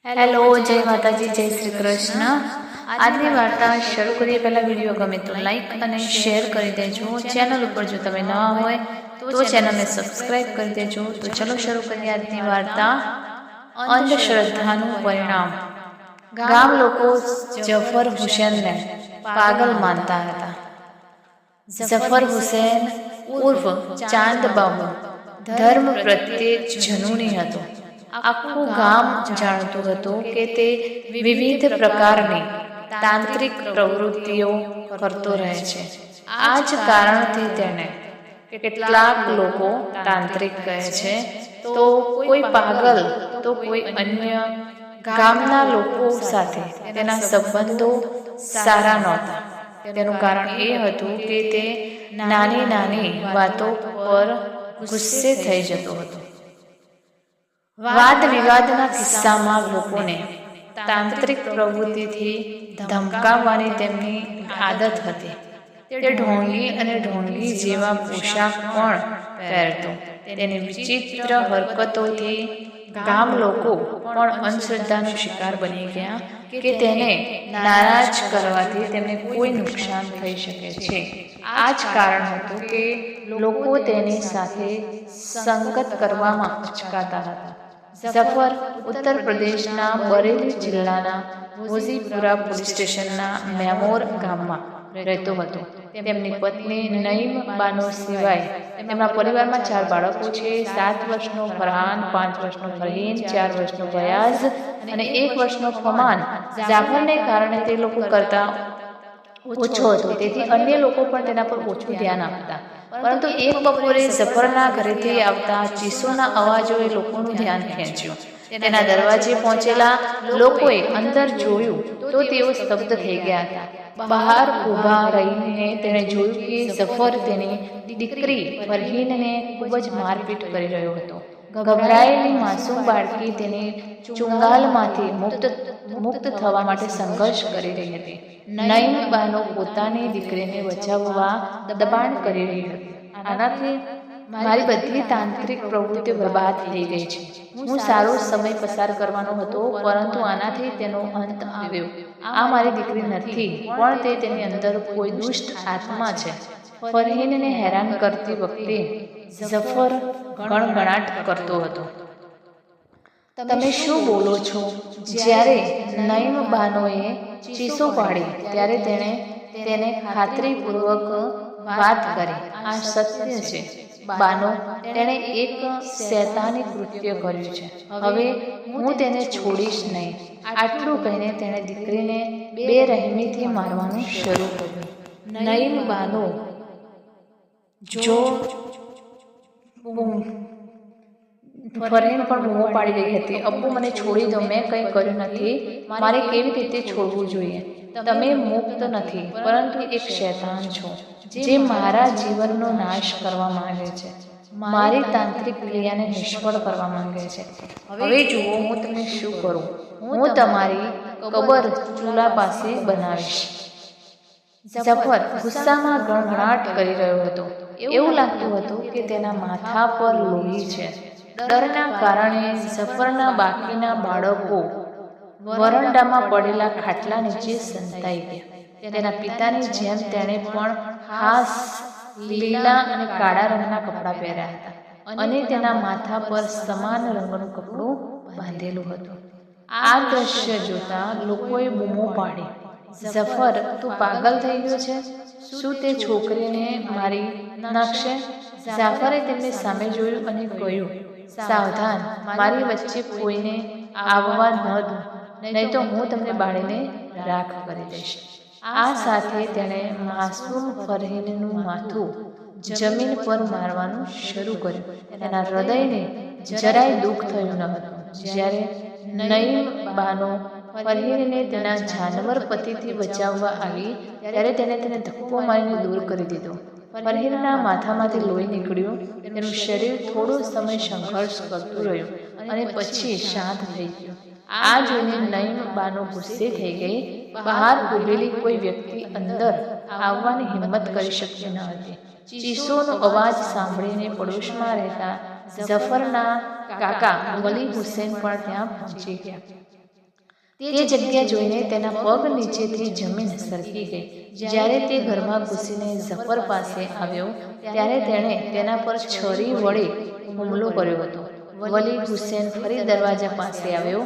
Hello, જય માતાજી, જય શ્રી કૃષ્ણ। આજની વાર્તા શરૂ કરીએ પહેલા વિડીયો ગમે તો લાઈક અને શેર કરી દેજો। ચેનલ ઉપર જો તમે નવા હોય તો ચેનલને સબસ્ક્રાઇબ કરી દેજો। તો ચલો શરૂ કરીએ આજની વાર્તા। અંધશ્રદ્ધાનું પરિણામ। ગામ લોકો જફર હુસેનને પાગલ માનતા હતા। જફર હુસેન ઉર્ફ ચાંદ બાબુ ધર્મ પ્રત્યે જનૂની હતો। આખું ગામ જાણતું હતું કે તે વિવિધ પ્રકારની તાંત્રિક પ્રવૃત્તિઓ કરતો રહે છે। આ જ કારણથી તેને કેટલાક લોકો તાંત્રિક કહે છે, તો કોઈ પાગલ, તો કોઈ અન્ય। ગામના લોકો સાથે તેના સંબંધો સારા નહોતા। તેનું કારણ એ હતું કે તે નાની નાની વાતો પર ગુસ્સે થઈ જતો હતો। વાદ વિવાદના કિસ્સામાં લોકોને તાંત્રિક પ્રવૃત્તિથી ધમકાવવાની તેમની આદત હતી। તે ઢોંગી અને ઢોંગી જેવા પોશાક પણ પહેરતો। તેની વિચિત્ર હરકતોથી ગામ લોકો પણ અંધશ્રદ્ધાનો શિકાર બની ગયા કે તેને નારાજ કરવાથી તેમને કોઈ નુકસાન થઈ શકે છે। આ જ કારણ હતું કે લોકો તેની સાથે સંગત કરવામાં અચકાતા હતા। જફર ઉત્તર પ્રદેશના બરેલી જિલ્લાના હોજીપુરા પોલીસ સ્ટેશનના મેમોર ગામમાં રહેતો હતો। તેમની પત્ની નઈમ બાનો સિવાય તેમના પરિવારમાં 4 બાળકો છે। 7 વર્ષનો ફરહાન, 5 વર્ષનો ફરહીન, 4 વર્ષનો ફયાઝ અને 1 વર્ષનો ફમાન। જાફરને કારણે તે લોકો કરતા ઓછો હતો, તેથી અન્ય લોકો પણ તેના પર ઓછું ધ્યાન આપતા। પરંતુ એક બપોરે જફરના ઘરેથી આવતા ચીસોના અવાજોએ લોકોનું ધ્યાન ખેંચ્યું। તેના દરવાજે પહોંચેલા લોકોએ અંદર જોયું તો તેઓ સ્તબ્ધ થઈ ગયા હતા। બહાર ઊભા રહીને તેણે જોયું કે જફર તેની દીકરી ફરહીનને ખૂબ જ મારપીટ કરી રહ્યો હતો। ગભરાયેલી માસૂમ બાળકી તેની ચુંગાલમાંથી મુક્ત થવા માટે સંઘર્ષ કરી રહી હતી। નઈમ બાનો પોતાની દીકરીને બચાવવા દબાણ કરી રહી હતી। આનાથી મારી બધી તાંત્રિક પ્રવૃત્તિઓ બરબાદ થઈ ગઈ છે। હું સારો સમય પસાર કરવાનો હતો, પરંતુ આનાથી તેનો અંત આવ્યો। આ મારી દીકરી નથી, પણ તે તેની અંદર કોઈ દુષ્ટ આત્મા છે। ફરહીનને હેરાન કરતી વખતે જફર ગણગણાટ કરતો હતો। તમે શું બોલો છો? જ્યારે નઈમ બાનોએ ચીસો પાડી ત્યારે તેણે તેને ખાતરીપૂર્વક વાત કરી, આ સત્ય છે બાનો, તેણે એક શૈતાની કૃત્ય કર્યું છે। હવે હું તેને છોડીશ નહીં। આટલું કહીને તેણે દીકરીને બેરહેમીથી મારવાનું શરૂ કર્યું। નઈમ બાનો જો ફરહીન પણ બૂમો પાડી રહી હતી, અબ્બુ મને છોડી દો, મેં કંઈ કર્યું નથી, મારે કેવી રીતે છોડવું જોઈએ? તમે મુક્ત નથી, પરંતુ એક શૈતાન છો જે મારા જીવનનો નાશ કરવા માંગે છે, મારી તાંત્રિક ક્રિયાને નિષ્ફળ કરવા માંગે છે। હવે જુઓ હું તમને શું કરું। હું તમારી કબર ચૂલા પાસે બનાવીશ। જફર ગુસ્સામાં ગણગણાટ કરી રહ્યો હતો। એવું લાગતું હતું કે તેના માથા પર લોહી છે। ડરના કારણે જફરના બાકીના બાળકો વરંડામાં પડેલા ખાટલા નીચે સંતાઈ ગયા। તેના પિતાની જેમ તેણે પણ ખાસ લીલા અને કાળા રંગના કપડાં પહેર્યા હતા અને તેના માથા પર સમાન રંગનું કપડું બાંધેલું હતું। આ દ્રશ્ય જોતા લોકોએ બૂમો પાડી, જફર, તું પાગલ થઈ ગયો છે? શું તે છોકરીને મારી નાખશે? જાફરે તેમની સામે જોયું અને કહ્યું, સાવધાન, મારી વચ્ચે કોઈને આવવા ન દો, નહીં તો હું તમને બાળીને રાખ કરી દઈશ। આ સાથે તેણે માસૂમ ફરહીનનું માથું જમીન પર મારવાનું શરૂ કર્યું। તેના હૃદયને જરાય દુઃખ થયું ન હતું। જ્યારે નઈમ બાનો ફરહીનને તેના જાનવર પતિથી બચાવવા આવી ત્યારે તેણે તેને ધક્કો મારીને દૂર કરી દીધો। ફરહીનના માથામાંથી લોહી નીકળ્યું। તેનું શરીર થોડો સમય સંઘર્ષ કરતું રહ્યું અને પછી શાંત થઈ ગયું। આ જોઈને નઈમ બાનો ગુસ્સે થઈ ગઈ। બહાર ઊભેલી કોઈ વ્યક્તિ અંદર આવવાની હિંમત કરી શકતી ન હતી। ચીસોનો અવાજ સાંભળીને પડોશમાં રહેતા જફરના કાકા વલી હુસેન પણ ત્યાં પહોંચી ગયા। તે જગ્યા જોઈને તેના પગ નીચેથી જમીન સરકી ગઈ. જ્યારે તે ઘરમાં ઘૂસીને ઝફર પાસે આવ્યો ત્યારે તેણે તેના પર છરી વડે હુમલો કર્યો હતો. વલી હુસેન ફરી દરવાજા પાસે આવ્યો.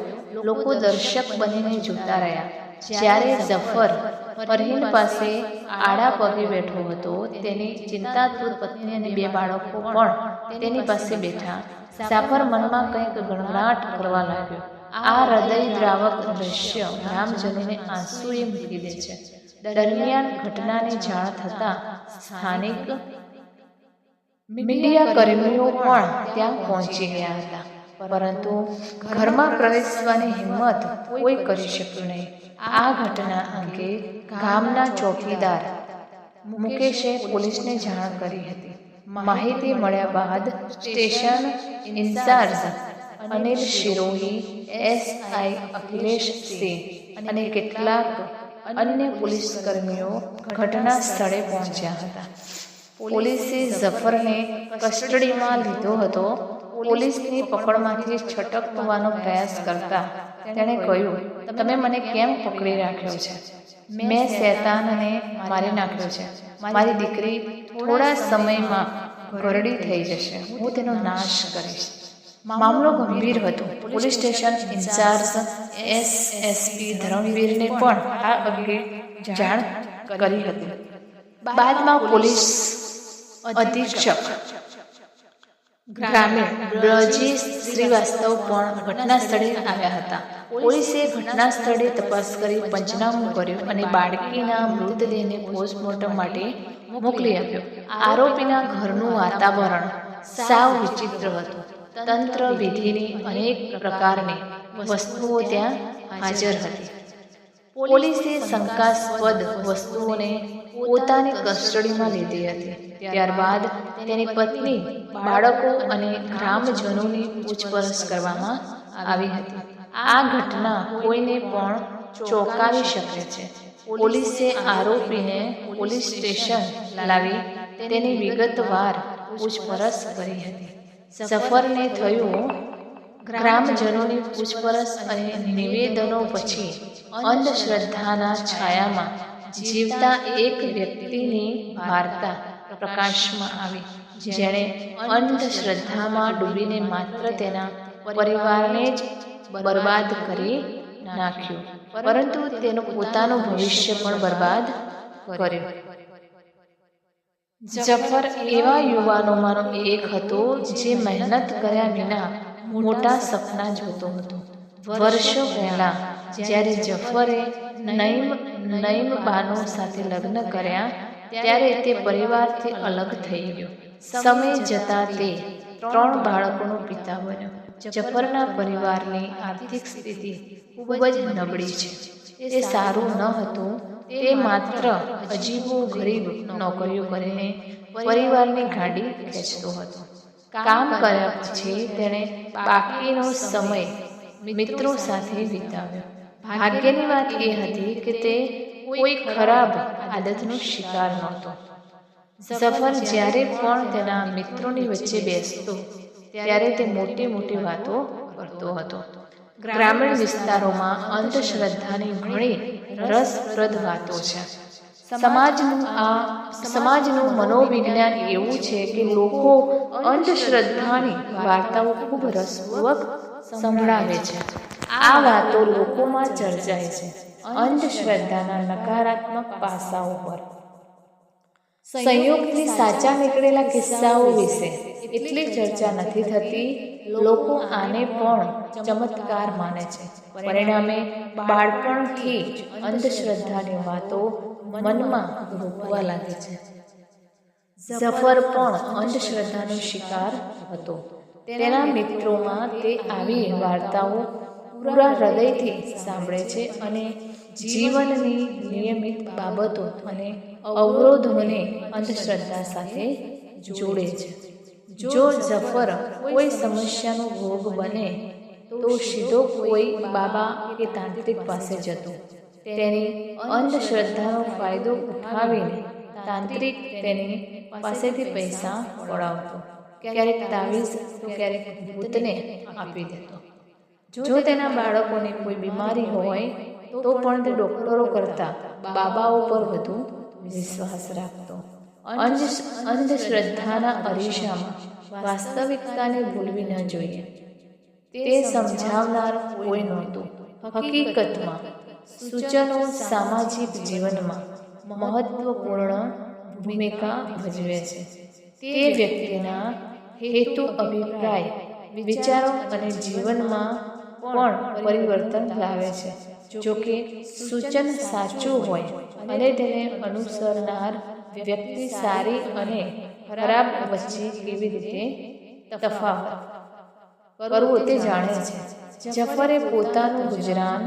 લોકો દર્શક બનીને જોતા રહ્યા. જ્યારે ઝફર ફરહીન પાસે આડા પગે બેઠો હતો, તેની ચિંતાતુર પત્ની અને 2 બાળકો પણ તેની પાસે બેઠા. ઝફર મનમાં કંઈક ગણગણાટ કરવા લાગ્યો. આ હૃદયદ્રાવક દ્રશ્ય ગ્રામજનોને આંસુએ મૂકી દે છે. દરમિયાન ઘટનાની જાણ થતાં સ્થાનિક મીડિયા કર્મીઓ પણ ત્યાં પહોંચી ગયા હતા, પરંતુ ઘરમાં પ્રવેશવાની હિંમત કોઈ કરી શક્યું નહીં. આ ઘટના અંગે ગામના ચોકીદાર મુકેશે પોલીસને જાણ કરી હતી. માહિતી મળ્યા બાદ station incharge Anil Sirohi, SI Akhilesh Singh અને કેટલાક અન્ય પોલીસ કર્મીઓ ઘટના સ્થળે પહોંચ્યા હતા. પોલીસે ઝફરને કસ્ટડીમાં લીધો હતો. પોલીસની પકડમાંથી છટકવાનો પ્રયાસ કરતા તેણે કહ્યું, તમે મને કેમ પકડી રાખ્યો છે? મેં શૈતાનને મારી નાખ્યો છે. મારી દીકરી થોડા સમયમાં ઘરડી થઈ જશે. હું તેનો નાશ કરીશ. મામલો ગંભીર હતો. પોલીસ સ્ટેશન ઇન્ચાર્જ એસએસપી ધર્મવીરને પણ આ અંગે જાણ કરી હતી. બાદમાં પોલીસ અધિક્ષક ગ્રામીણ બ્રજેશ શ્રીવાસ્તવ પણ ઘટના સ્થળે આવ્યા હતા. પોલીસે ઘટના સ્થળે તપાસ કરી પંચનામું કર્યું અને બાળકીના મૃતદેહને પોસ્ટમોર્ટમ માટે મોકલી આપ્યો. આરોપીના ઘરનું વાતાવરણ સાવ વિચિત્ર હતું. તંત્ર વિધિની અનેક પ્રકારની વસ્તુઓ ત્યાં હાજર હતી. પોલીસે શંકાસ્પદ વસ્તુઓને પોતાની કસ્ટડીમાં લીધી હતી. ત્યારબાદ તેની પત્ની, બાળકો અને ગ્રામજનોની પૂછપરછ કરવામાં આવી હતી. આ ઘટના કોઈને પણ ચોંકાવી શકે છે. પોલીસે આરોપીને પોલીસ સ્ટેશન લાવી તેની વિગતવાર પૂછપરછ કરી હતી. ઝફરને થયું, ગ્રામજનોની પૂછપરછ અને નિવેદનો પછી અંધશ્રદ્ધાના છાયામાં જીવતા એક વ્યક્તિની વાર્તા પ્રકાશમાં આવી, જેણે અંધશ્રદ્ધામાં ડૂબીને માત્ર તેના પરિવારને જ બરબાદ કરી નાખ્યું, પરંતુ તેનું પોતાનું ભવિષ્ય પણ બરબાદ કર્યું. ઝફર એવા યુવાનોમાંનો એક હતો જે મહેનત કર્યા વિના મોટા સપના જોતો હતો. વર્ષો પહેલા જ્યારે ઝફરે નઈમ બાનો સાથે લગ્ન કર્યા ત્યારે તે પરિવારથી અલગ થઈ ગયો. સમય જતાં તે 3 બાળકોનો પિતા બન્યો. ઝફરના પરિવારની આર્થિક સ્થિતિ ખૂબ જ નબળી છે. તે સારું ન હતું. તે માત્ર અજીબો ગરીબ નોકરીઓ કરીને પરિવારની ગાડી ખેંચતો હતો. કામ કર્યા પછી તેણે બાકીનો સમય મિત્રો સાથે વિતાવ્યો. ભાગ્યની વાત એ હતી કે તે કોઈ ખરાબ આદતનો શિકાર નહોતો. ઝફર જ્યારે પણ તેના મિત્રોની વચ્ચે બેસતો ત્યારે તે મોટી મોટી વાતો કરતો હતો. ગ્રામીણ વિસ્તારોમાં અંધશ્રદ્ધાની ઘણી રસપ્રદ વાતો છે. સમાજનું મનોવિજ્ઞાન એવું છે કે લોકો અંધશ્રદ્ધાની વાર્તાઓ ખૂબ રસપૂર્વક સંભળાવે છે. આ વાતો લોકોમાં ચર્ચાય છે. અંધશ્રદ્ધાના નકારાત્મક પાસાઓ પર, સંયોગથી સાચા નીકળેલા કિસ્સાઓ વિશે એટલી ચર્ચા નથી થતી. લોકો આને પણ ચમત્કાર માને છે. પરિણામે બાળપણથી જ અંધશ્રદ્ધાની વાતો મનમાં રોપવા લાગે છે. ઝફર પણ અંધશ્રદ્ધાનો શિકાર હતો. તેના મિત્રોમાં તે આવી વાર્તાઓ પૂરા હૃદયથી સાંભળે છે અને જીવનની નિયમિત બાબતો અને અવરોધોને અંધશ્રદ્ધા સાથે જોડે છે. જો ઝફર કોઈ સમસ્યાનો ભોગ બને તો સીધો કોઈ બાબા કે તાંત્રિક પાસે જતો. તેની અંધશ્રદ્ધાનો ફાયદો ઉઠાવીને તાંત્રિક તેની પાસેથી પૈસા પડાવતો. ક્યારેક તાવીઝ તો ક્યારેક ભૂતને આપી દેતો. જો તેના બાળકોને કોઈ બીમારી હોય તો પણ તે ડોક્ટરો કરતાં બાબાઓ પર વધુ વિશ્વાસ રાખતો. અંધશ્રદ્ધાના અરીસામાં વાસ્તવિકતાને ભૂલવી ન જોઈએ. તે સમજાવનાર કોઈ નહોતું. હકીકતમાં સૂચનો સામાજિક જીવનમાં મહત્વપૂર્ણ ભૂમિકા ભજવે છે. તે વ્યક્તિના હેતુ, અભિપ્રાય, વિચારો અને જીવનમાં પણ પરિવર્તન લાવે છે. જોકે સૂચન સાચું હોય અને તેને અનુસરનાર વ્યક્તિ સારી અને ખરાબ વચ્ચે કેવી રીતે તફાવત કરવો તે જાણે છે. જફરે પોતાનું ગુજરાન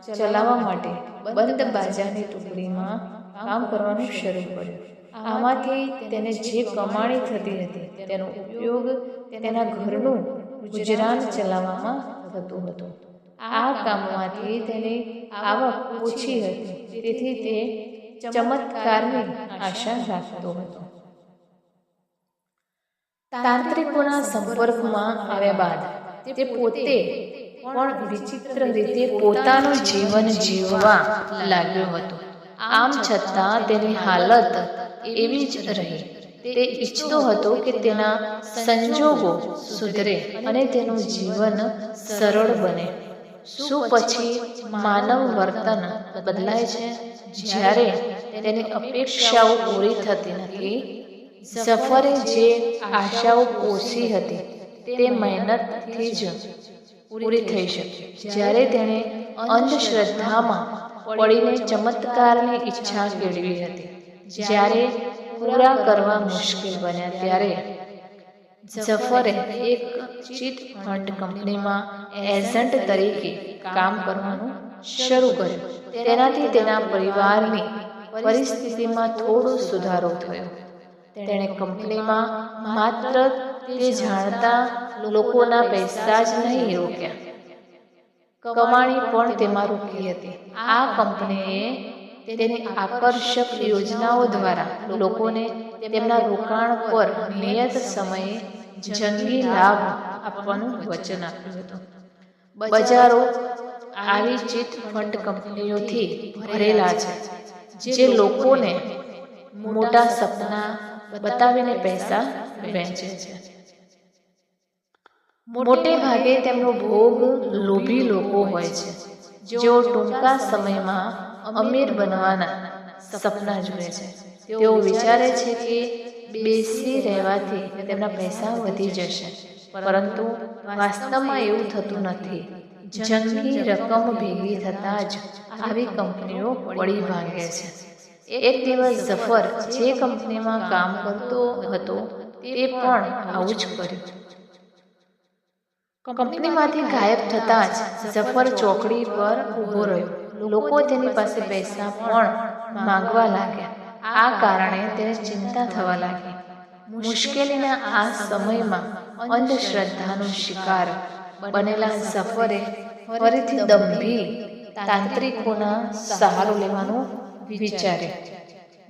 ચલાવવા માટે બંધ બાજાની ટુકડીમાં કામ કરવાનું શરૂ કર્યું. આમાંથી તેને જે કમાણી થતી હતી તેનો ઉપયોગ તેના ઘરનું ગુજરાન ચલાવવામાં થતું હતું. આ કામમાંથી તેની આવક ઓછી હતી, તેથી તે ચમત્કારની આશા રાખતો હતો. તાંત્રિકોના સંપર્કમાં આવ્યા બાદ તે પોતે પણ વિચિત્ર રીતે પોતાનું જીવન જીવવા લાગ્યો હતો. આમ છતાં તેની હાલત એવી જ રહી. તે ઈચ્છતો હતો કે તેના સંજોગો સુધરે અને તેનું જીવન સરળ બને. શું પછી માનવ વર્તન બદલાય છે જ્યારે તેની અપેક્ષાઓ પૂરી થતી નથી? જફરે જે આશાઓ પોષી હતી તે મહેનતથી જ પૂરી થઈ શકી. જ્યારે તેણે અંધશ્રદ્ધામાં પડીને ચમત્કારની ઈચ્છા કેળવી હતી, જ્યારે પૂરા કરવા મુશ્કેલ બન્યા, ત્યારે જફરે એક ચીટ ફંડ કંપનીમાં એજન્ટ તરીકે કામ કરવાનું શરૂ કર્યું. તેનાથી તેના પરિવારની પરિસ્થિતિમાં થોડો સુધારો થયો. તેણે કંપનીમાં માત્ર તે જાણતા લોકોના પૈસા જ નહીં રોક્યા, કમાણી પણ તેમાં રોકી હતી. આ કંપનીએ તેની આકર્ષક યોજનાઓ દ્વારા લોકોને તેમના રોકાણ પર નિયત સમયે જંગી લાભ આપવાનું વચન આપ્યું હતું. બજારો આવી ચીટ ફંડ કંપનીઓથી ભરેલા છે, જે લોકોને મોટા સપના બતાવીને પૈસા વહેંચે છે. મોટે ભાગે તેમનો ભોગ લોભી લોકો હોય છે, જેઓ ટૂંકા સમયમાં અમીર બનવાના સપના જુએ છે. તેઓ વિચારે છે કે બેસી રહેવાથી તેમના પૈસા વધી જશે, પરંતુ વાસ્તવમાં એવું થતું નથી. જંગી રકમ ભેગી થતાં જ આવી કંપનીઓ પડી ભાંગે છે. એક દિવસ જફર જે કંપનીમાં કામ કરતો હતો તે પણ આવું જ કર્યું. કંપનીમાંથી ગાયબ થતાં જ જફર ચોકડી પર ઊભો રહ્યો. લોકો તેની પાસે પૈસા પણ માંગવા લાગ્યા. આ કારણે તેને ચિંતા થવા લાગી. મુશ્કેલીના આ સમયમાં અંધશ્રદ્ધાનો શિકાર બનેલા જફરે ફરીથી દંભી તાંત્રિકોના સહારો લેવાનું વિચાર્યું.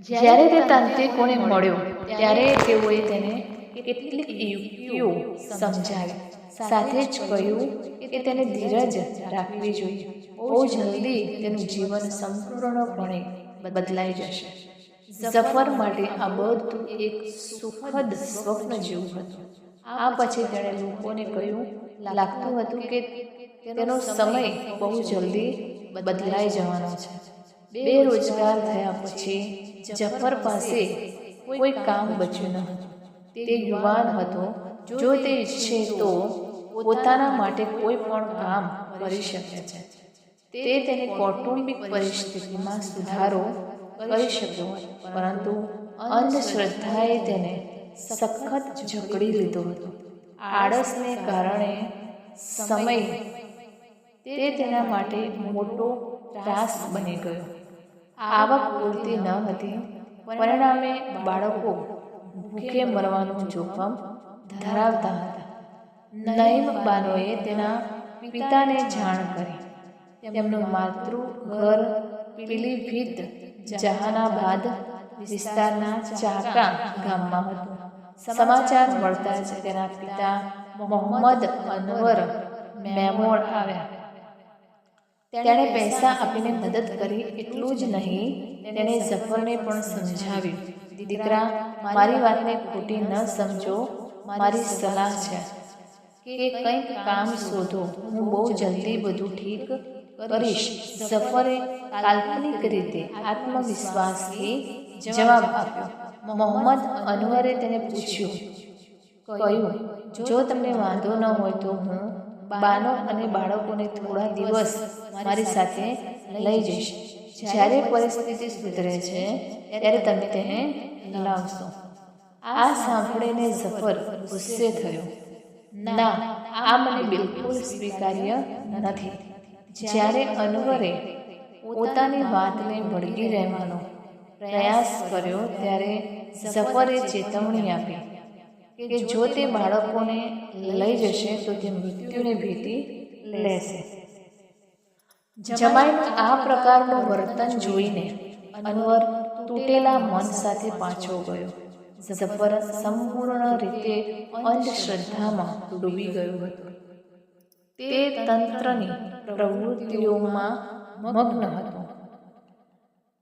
જ્યારે તે તાંત્રિકોને મળ્યો ત્યારે તેઓએ તેને કેટલીક યુક્તિઓ સમજાવી. સાથે જ કહ્યું કે તેને ધીરજ રાખવી જોઈએ. બહુ જલ્દી તેનું જીવન સંપૂર્ણપણે બદલાઈ જશે. જફર માટે આ બધું એક સુખદ સ્વપ્ન જેવું હતું. આ પછી તેણે લોકોને કહ્યું, લાગતું હતું કે તેનો સમય બહુ જલ્દી બદલાઈ જવાનો છે. બેરોજગાર થયા પછી જફર પાસે કોઈ કામ બચ્યું ન હતું. તે યુવાન હતો. જો તે ઈચ્છે તો પોતાના માટે કોઈ પણ કામ કરી શકે છે. તે તેની કૌટુંબિક પરિસ્થિતિમાં સુધારો કરી શક્યો, પરંતુ અંધશ્રદ્ધાએ તેને સખત જકડી લીધો હતો. આળસને કારણે સમય તે તેના માટે મોટો ત્રાસ બની ગયો. આવક પૂરતી ન હતી, પરિણામે બાળકો ભૂખે મરવાનું જોખમ ધરાવતા હતા. નઈમ બાનોએ તેના પિતાને જાણ કરી. તેમનું માતૃઘર પીલીભીત જહાનાબાદ વિસ્તારના ચાકા ગામમાં હતું. સમાચાર મળતા જ તેના પિતા મોહમ્મદ અનવર મેમોર આવ્યા. તેણે પૈસા આપીને મદદ કરી એટલું જ નહીં, તેણે ઝફરને પણ સમજાવ્યું, દીકરા, મારી વાતને ખોટી ન સમજો. મારી સલાહ છે કે કંઈક કામ શોધો. હું બહુ જલ્દી બધું ઠીક કરીશ. ઝફરે કાલ્પનિક રીતે આત્મવિશ્વાસથી જવાબ આપ્યો. મોહમ્મદ અનવરે તેને પૂછ્યું, કહ્યું, જો તમને વાંધો ન હોય તો હું બાનો અને બાળકોને થોડા દિવસ મારી સાથે લઈ જઈશ. જ્યારે પરિસ્થિતિ સુધરે છે ત્યારે તમે તેને લાવશો. આ સાંભળીને ઝફર ગુસ્સે થયો. ના, આ મને બિલકુલ સ્વીકાર્ય નથી. જ્યારે અનવરે પોતાની વાતને વળગી રહેવાનો પ્રયાસ કર્યો ત્યારે ઝફરે ચેતવણી આપી કે જો તે બાળકોને લઈ જશે તો તે મૃત્યુને ભીતી લેશે. જમાઈનું આ પ્રકારનું વર્તન જોઈને અનવર તૂટેલા મન સાથે પાછો ગયો. ઝફર સંપૂર્ણ રીતે અંધશ્રદ્ધામાં ડૂબી ગયો હતો. તે તંત્રની પ્રવૃત્તિઓમાં મગ્ન હતો.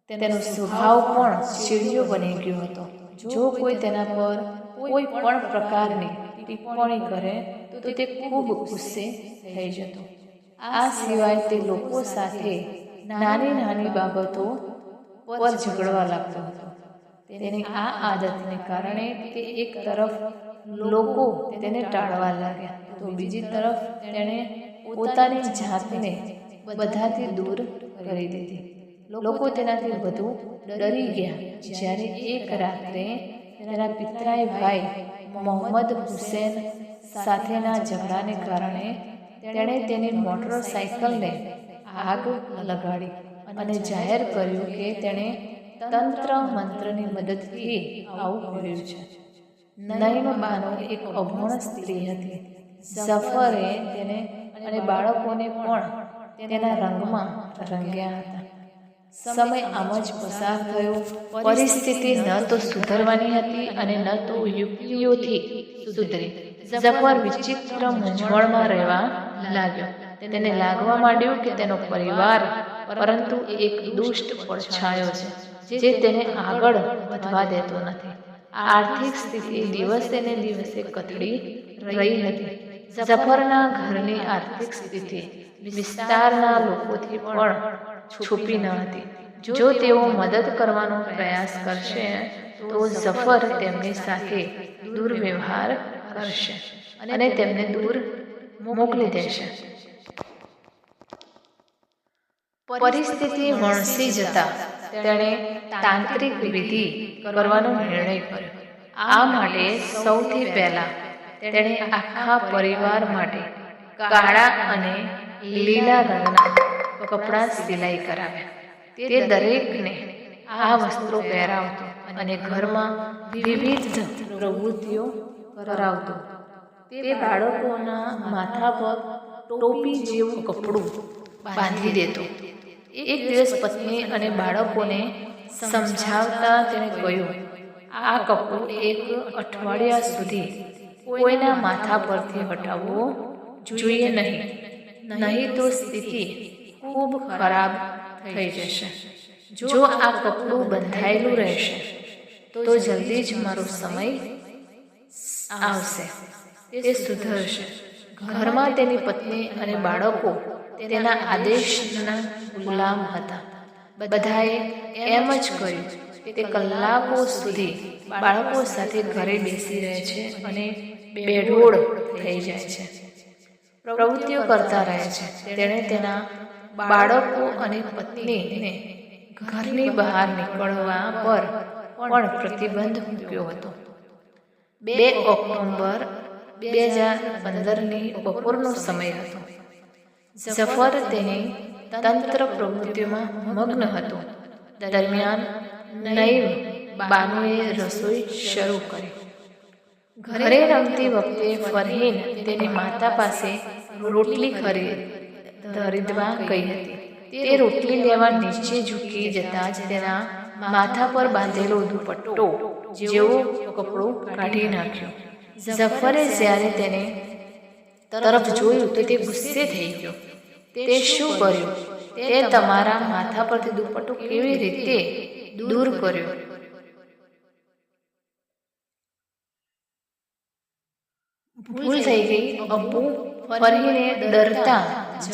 તેનો સ્વભાવ પણ ચીડિયો બની ગયો હતો. જો કોઈ તેના પર કોઈ પણ પ્રકારની ટિપ્પણી કરે તો તે ખૂબ ગુસ્સે થઈ જતો. આ સિવાય તે લોકો સાથે નાની નાની બાબતો પર ઝઘડવા લાગતો હતો. તેની આ આદતને કારણે તે એક તરફ લોકો તેને ટાળવા લાગ્યા તો બીજી તરફ તેણે પોતાની જાતને બધાથી દૂર કરી દીધી. લોકો તેનાથી વધુ ડરી ગયા. જ્યારે એક રાત્રે તેના પિતરાઈ ભાઈ મોહમ્મદ હુસેન સાથેના ઝઘડાને કારણે તેણે તેની મોટરસાઇકલને આગ લગાડી અને જાહેર કર્યું કે તેણે તંત્ર મંત્રની મદદથી આવું કર્યું છે. નઈમ બાનો એક અભણ સ્ત્રી હતી. ઝફરે તેને અને બાળકોને પણ તેના રંગમાં રંગ્યા હતા. સમય આમ જ પસાર થયો. પરિસ્થિતિ ન તો સુધરવાની હતી અને ન તો યુક્તિઓથી સુધરી. ઝફર વિચિત્ર મૂંઝવણમાં રહેવા લાગ્યો. તેને લાગવા માંડ્યું કે તેનો પરિવાર પરંતુ એક દુષ્ટ પડછાયો છે જે તેને આગળ વધવા દેતો નથી. આર્થિક સ્થિતિ દિવસે ને દિવસે કથળી રહી હતી. ઝફરના ઘરની આર્થિક સ્થિતિ વિસ્તારના લોકોથી પણ છુપી ન હતી. જો તેઓ મદદ કરવાનો પ્રયાસ કરશે તો ઝફર તેમની સાથે દુર્વ્યવહાર કરશે અને તેમને દૂર મોકલી દેશે. પરિસ્થિતિ વણસી જતા તેણે તાંત્રિક વિધિ કરવાનો નિર્ણય કર્યો. આ માટે સૌથી પહેલા તેણે આખા પરિવાર માટે કાળા અને લીલા રંગના કપડાં સિલાઈ કરાવ્યા. તે દરેકને આ વસ્ત્રો પહેરાવતો અને ઘરમાં વિવિધ પ્રવૃત્તિઓ કરાવતો. તે બાળકોના માથા પર ટોપી જેવું કપડું બાંધી દેતો. એક દિવસ પત્ની અને બાળકોને સમજાવતા તેણે કહ્યું, આ કપડું એક અઠવાડિયા સુધી કોઈના માથા પરથી હટાવવો જોઈએ નહીં તો સ્થિતિ ખૂબ ખરાબ થઈ જશે. જો આ કપડું બંધાયેલું રહેશે તો જલ્દી જ મારો સમય આવશે, તે સુધરશે. ઘરમાં તેની પત્ની અને બાળકો તેના આદેશના ગુલામ હતા. બધાએ એમ જ કર્યું. તે કલાકો સુધી બાળકો સાથે ઘરે બેસી રહે છે અને બેઢોળ થઈ જાય છે. પ્રવૃત્તિઓ કરતા રહે છે. તેણે તેના બાળકો અને પત્નીને ઘરની બહાર નીકળવા પર પણ પ્રતિબંધ મૂક્યો હતો. 2 ઓક્ટોબર 2015ની બપોરનો સમય હતો. ઝફર તેની તંત્ર પ્રવૃત્તિઓમાં મગ્ન હતો. દરમિયાન નઈમ બાનુએ રસોઈ શરૂ કરી. ઘરે રમતી વખતે ફરહીન તેની માતા પાસે રોટલી ખરીદવા ગઈ હતી. તે રોટલી લેવા નીચે ઝૂકી જતા જ તેના માથા પર બાંધેલો દુપટ્ટો જેવો કપડો કાઢી નાખ્યો. ઝફરે જ્યારે તેને તરફ જોયું તો તે ગુસ્સે થઈ ગયો. તે શું કર્યું? તે તમારા માથા પરથી દુપટ્ટો કેવી રીતે દૂર કર્યો? ભૂલ થઈ ગઈ. અબ્બુ ફરીને ડરતા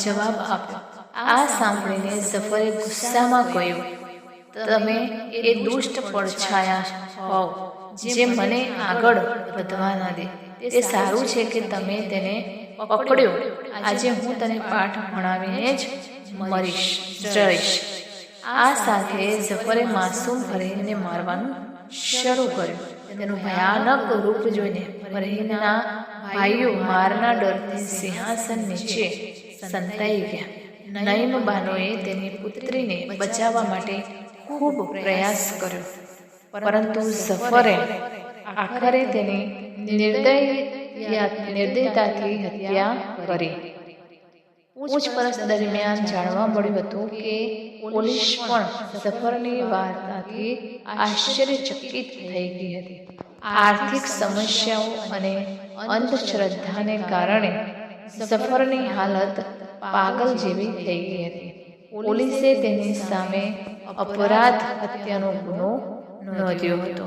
જવાબ આપ્યો. આ સાંભળીને ઝફરે ગુસ્સામાં કહ્યું, તમે એ દુષ્ટ પડછાયા હોવ જે મને આગળ વધવા ન દે. તે સારું છે કે તમે તેને પકડ્યો. આજે હું તને પાઠ ભણાવીને જ જઈશ. આ સાથે ઝફરે માસૂમ ફરહીનને મારવાનું શરૂ કર્યું. તેનું ભયાનક રૂપ જોઈને ફરહીનના ભાઈઓ મારના ડરથી સિંહાસન નીચે સંતાઈ ગયા. નઈમ બાનોએ તેની પુત્રીને બચાવવા માટે ખૂબ પ્રયાસ કર્યો, પરંતુ ઝફરે આખરે તેની નિર્દયતાથી હત્યા કરી. પૂછપરછ દરમિયાન જાણવા મળ્યું હતું કે પોલીસ પણ ઝફરની વાર્તાથી આશ્ચર્યચકિત થઈ ગઈ હતી. આર્થિક સમસ્યાઓ અને અંધશ્રદ્ધાને કારણે ઝફરની હાલત પાગલ જેવી થઈ ગઈ હતી. પોલીસે તેની સામે અપરાધ હત્યાનો ગુનો નોંધ્યો હતો.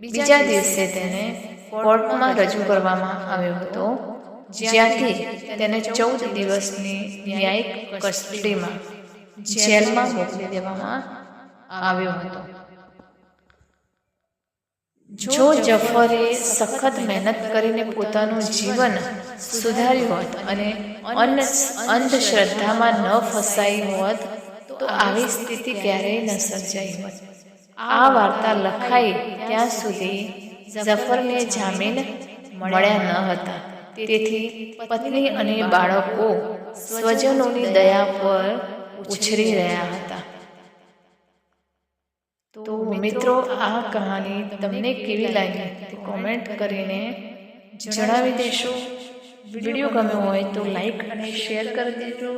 બીજા દિવસે તેને કોર્ટમાં રજૂ કરવામાં આવ્યો હતો, જ્યાંથી તેને 14 દિવસની ન્યાયિક કસ્ટડીમાં જેલમાં મોકલી દેવામાં આવ્યો હતો. જો ઝફરે સખત મહેનત કરીને પોતાનું જીવન સુધાર્યું હોત અને અંધશ્રદ્ધામાં ન ફસાઈ હોત તો આવી સ્થિતિ ક્યારેય ન સર્જાઈ હોત. આ વાર્તા લખાઈ ત્યાં સુધી ઝફરને જામીન મળ્યા ન હતા. તેથી પત્ની અને બાળકો સ્વજનોની દયા પર ઉછરી રહ્યા હતા. તો મિત્રો, આ કહાની તમને કેવી લાગી તે કોમેન્ટ કરીને જણાવી દેશો. વિડીયો ગમ્યો હોય તો લાઈક અને શેર કરી દેજો.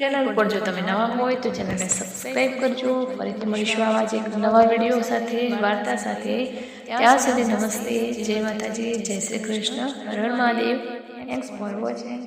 ચેનલ ઉપર જો તમે નવા હોય તો ચેનલને સબસ્ક્રાઈબ કરજો. ફરીથી મળીશું આવા જ એક નવા વિડીયો સાથે, વાર્તા સાથે. ત્યાં સુધી નમસ્તે, જય માતાજી, જય શ્રી કૃષ્ણ, હર હર મહાદેવ. Thanks for watching.